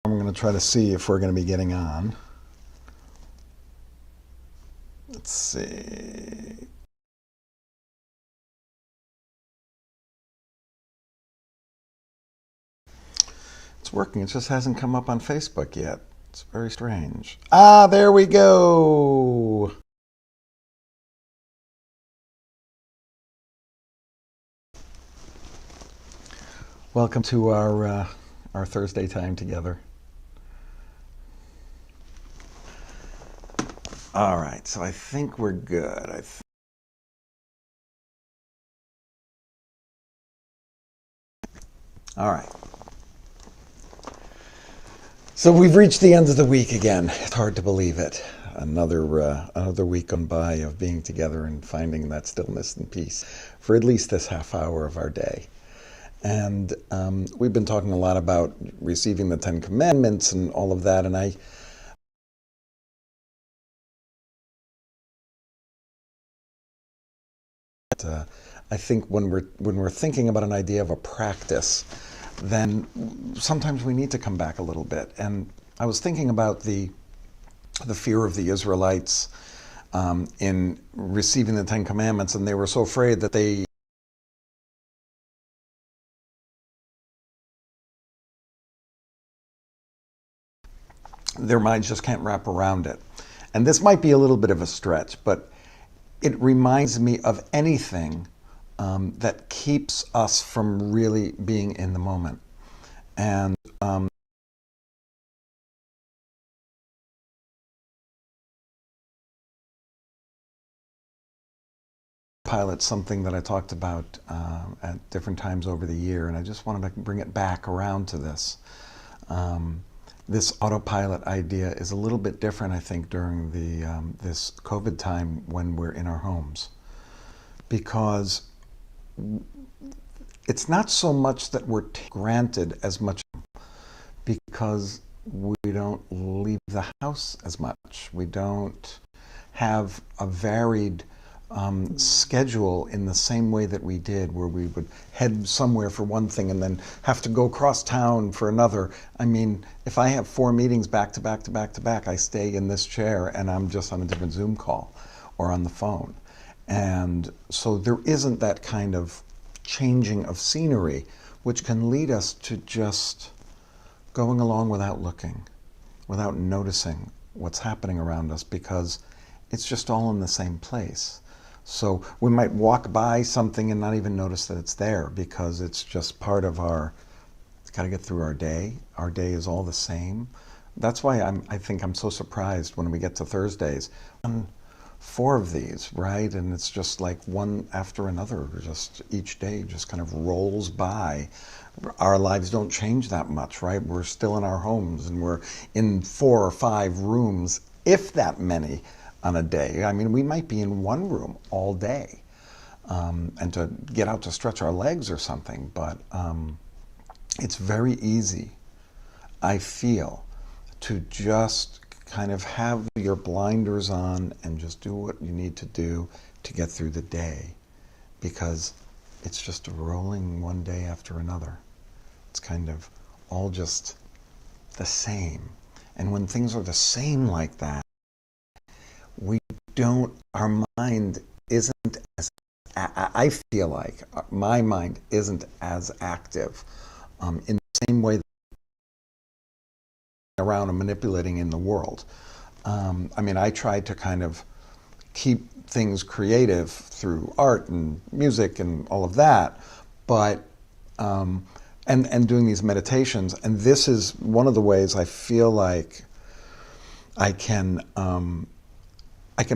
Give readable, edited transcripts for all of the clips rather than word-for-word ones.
I'm going to try to see if we're going to be getting on. Let's see. It's working. It just hasn't come up on Facebook yet. It's very strange. Ah, there we go. Welcome to our Thursday time together. All right, so I think we're good. All right. So we've reached the end of the week again. It's hard to believe it. Another week gone by of being together and finding that stillness and peace for at least this half hour of our day. And we've been talking a lot about receiving the Ten Commandments and all of that. And I think when we're thinking about an idea of a practice, then sometimes we need to come back a little bit. And I was thinking about the fear of the Israelites in receiving the Ten Commandments, and they were so afraid that their minds just can't wrap around it. And this might be a little bit of a stretch, but it reminds me of anything that keeps us from really being in the moment. And pilot, something that I talked about at different times over the year, and I just wanted to bring it back around to this. This autopilot idea is a little bit different, I think, during this COVID time when we're in our homes, because it's not so much that we're granted as much because we don't leave the house as much. We don't have a varied schedule in the same way that we did, where we would head somewhere for one thing and then have to go across town for another. I mean, if I have 4 meetings back to back to back to back, I stay in this chair and I'm just on a different Zoom call or on the phone. And so there isn't that kind of changing of scenery, which can lead us to just going along without looking, without noticing what's happening around us, because it's just all in the same place. So we might walk by something and not even notice that it's there, because it's just part of it's got to get through our day. Our day is all the same. That's why I think I'm so surprised when we get to Thursdays. 4 of these, right? And it's just like one after another, just each day just kind of rolls by. Our lives don't change that much, right? We're still in our homes and we're in 4 or 5 rooms, if that many, on a day. I mean, we might be in one room all day, and to get out to stretch our legs or something, but it's very easy, I feel, to just kind of have your blinders on and just do what you need to do to get through the day, because it's just rolling one day after another. It's kind of all just the same. And when things are the same like that, our mind isn't as, I feel like my mind isn't as active in the same way that around and manipulating in the world. I mean, I try to kind of keep things creative through art and music and all of that, but and doing these meditations. And this is one of the ways I feel like I can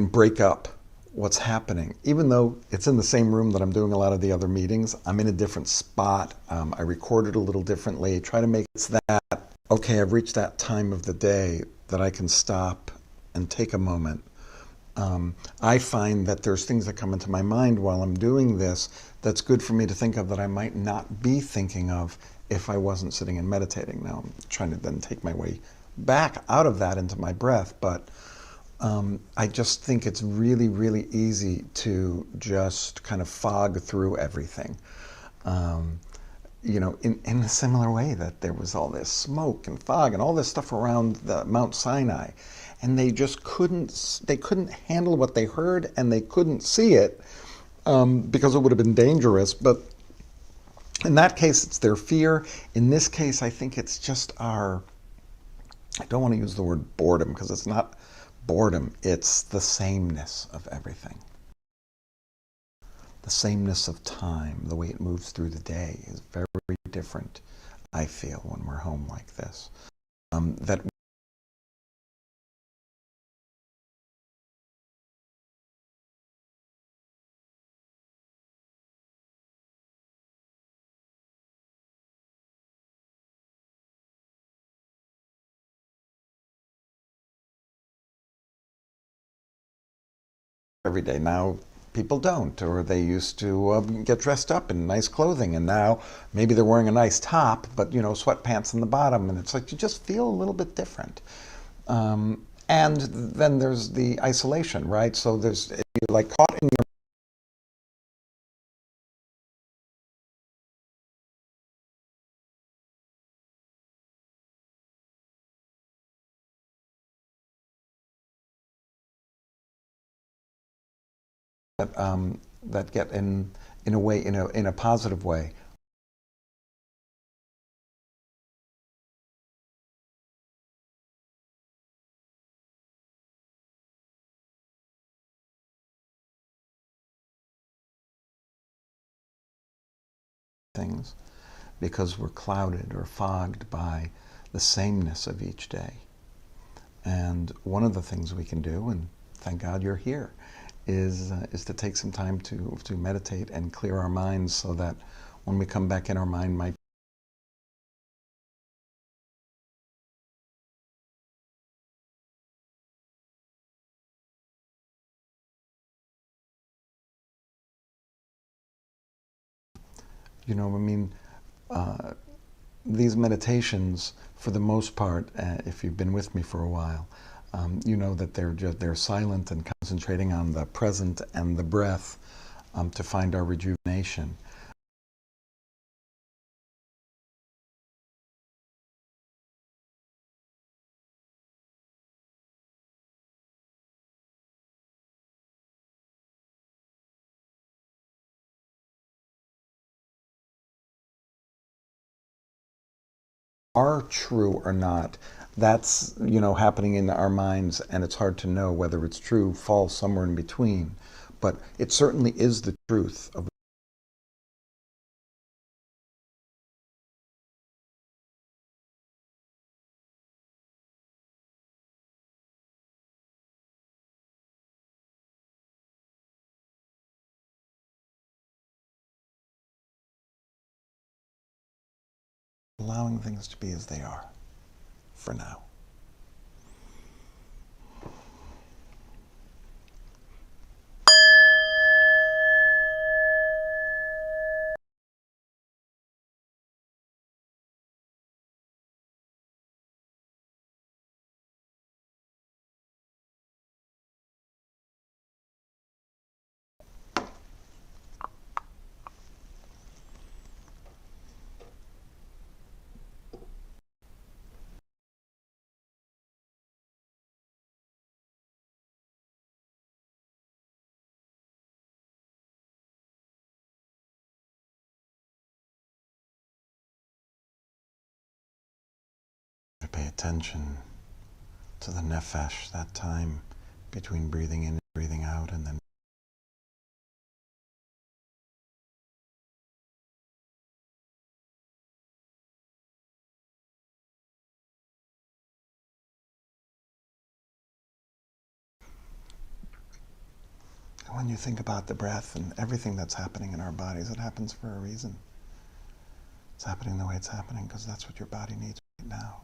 break up what's happening. Even though it's in the same room that I'm doing a lot of the other meetings, I'm in a different spot. I record it a little differently, try to make it that, okay, I've reached that time of the day that I can stop and take a moment. I find that there's things that come into my mind while I'm doing this that's good for me to think of that I might not be thinking of if I wasn't sitting and meditating. Now, I'm trying to then take my way back out of that into my breath, but I just think it's really, really easy to just kind of fog through everything. in a similar way that there was all this smoke and fog and all this stuff around the Mount Sinai, and they couldn't handle what they heard, and they couldn't see it because it would have been dangerous. But in that case, it's their fear. In this case, I think it's just I don't want to use the word boredom because it's not boredom, it's the sameness of everything. The sameness of time, the way it moves through the day is very different, I feel, when we're home like this. That every day now people don't, or they used to get dressed up in nice clothing, and now maybe they're wearing a nice top, but sweatpants in the bottom, and it's like you just feel a little bit different. And then there's the isolation, right? So you're like caught in that get in a way in a positive way things, because we're clouded or fogged by the sameness of each day. And one of the things we can do, and thank God you're here, is to take some time to meditate and clear our minds, so that when we come back in, our mind might I mean, these meditations, for the most part, if you've been with me for a while, you know that they're silent and concentrating on the present and the breath, to find our rejuvenation. Are true or not, that's happening in our minds, and it's hard to know whether it's true, false, somewhere in between. But it certainly is the truth of allowing things to be as they are for now. To pay attention to the nefesh, that time between breathing in and breathing out, and then when you think about the breath and everything that's happening in our bodies, it happens for a reason. It's happening the way it's happening because that's what your body needs right now.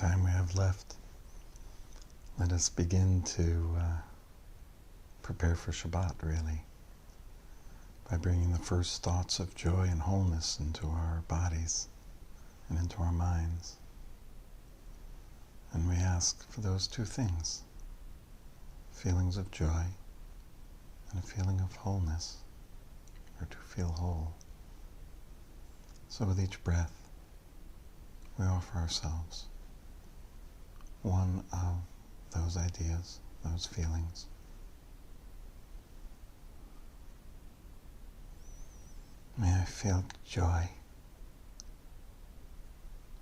time we have left, let us begin to prepare for Shabbat, really, by bringing the first thoughts of joy and wholeness into our bodies and into our minds. And we ask for those two things, feelings of joy and a feeling of wholeness, or to feel whole. So with each breath, we offer ourselves one of those ideas, those feelings. May I feel joy.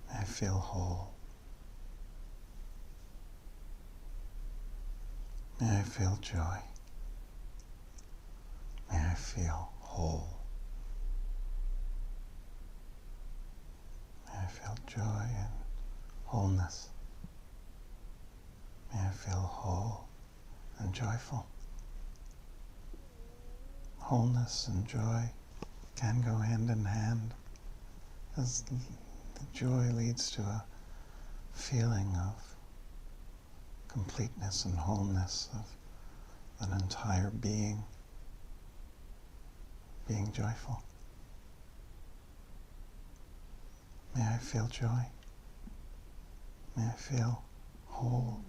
May I feel whole. May I feel joy. May I feel whole. May I feel joy and wholeness. May I feel whole and joyful. Wholeness and joy can go hand in hand, as the joy leads to a feeling of completeness and wholeness of an entire being joyful. May I feel joy. May I feel whole.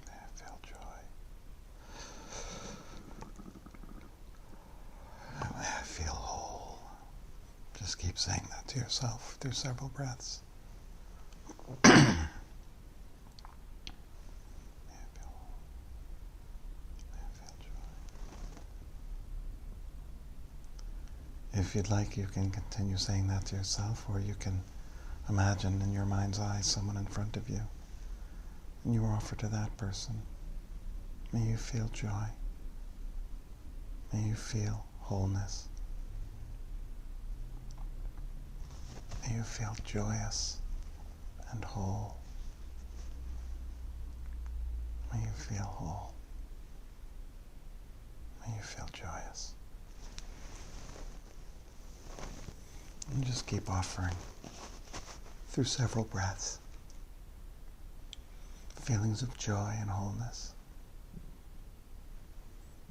May I feel joy. May I feel whole. Just keep saying that to yourself through several breaths. If you'd like, you can continue saying that to yourself, or you can imagine in your mind's eye someone in front of you, and you offer to that person. May you feel joy. May you feel wholeness. May you feel joyous and whole. May you feel whole. May you feel joyous. And just keep offering through several breaths feelings of joy and wholeness.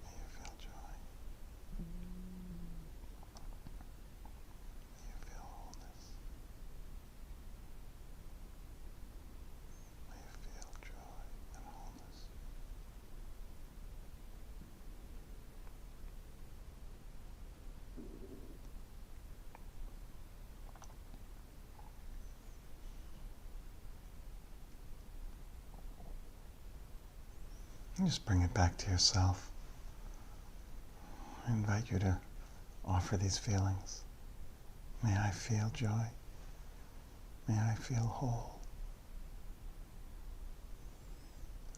May you feel joy. May you feel wholeness. May you feel joy and wholeness. And just bring it back to yourself. I invite you to offer these feelings. May I feel joy. May I feel whole.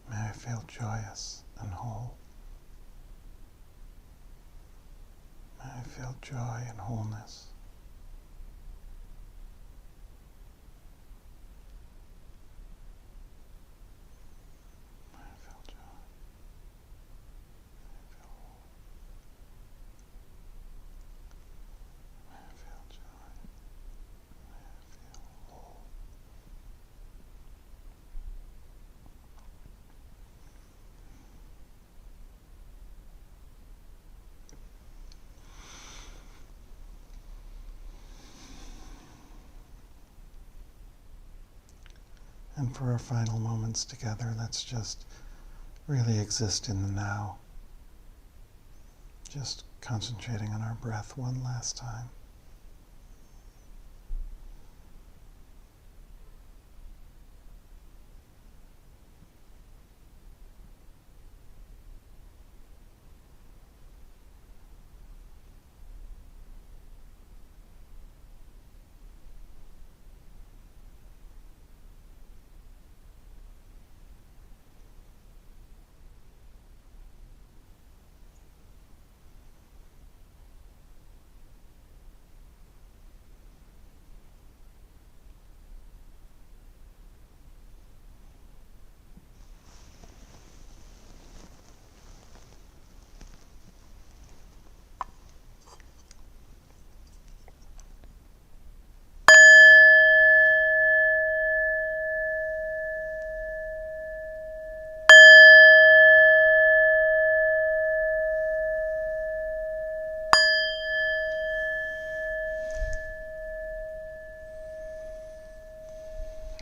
May I feel joyous and whole. May I feel joy and wholeness. And for our final moments together, let's just really exist in the now. Just concentrating on our breath one last time.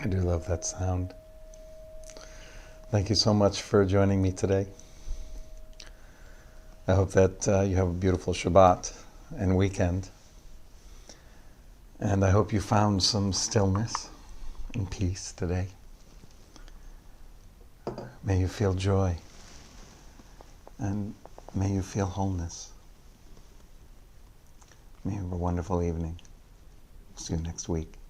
I do love that sound. Thank you so much for joining me today. I hope that you have a beautiful Shabbat and weekend. And I hope you found some stillness and peace today. May you feel joy. And may you feel wholeness. May you have a wonderful evening. See you next week.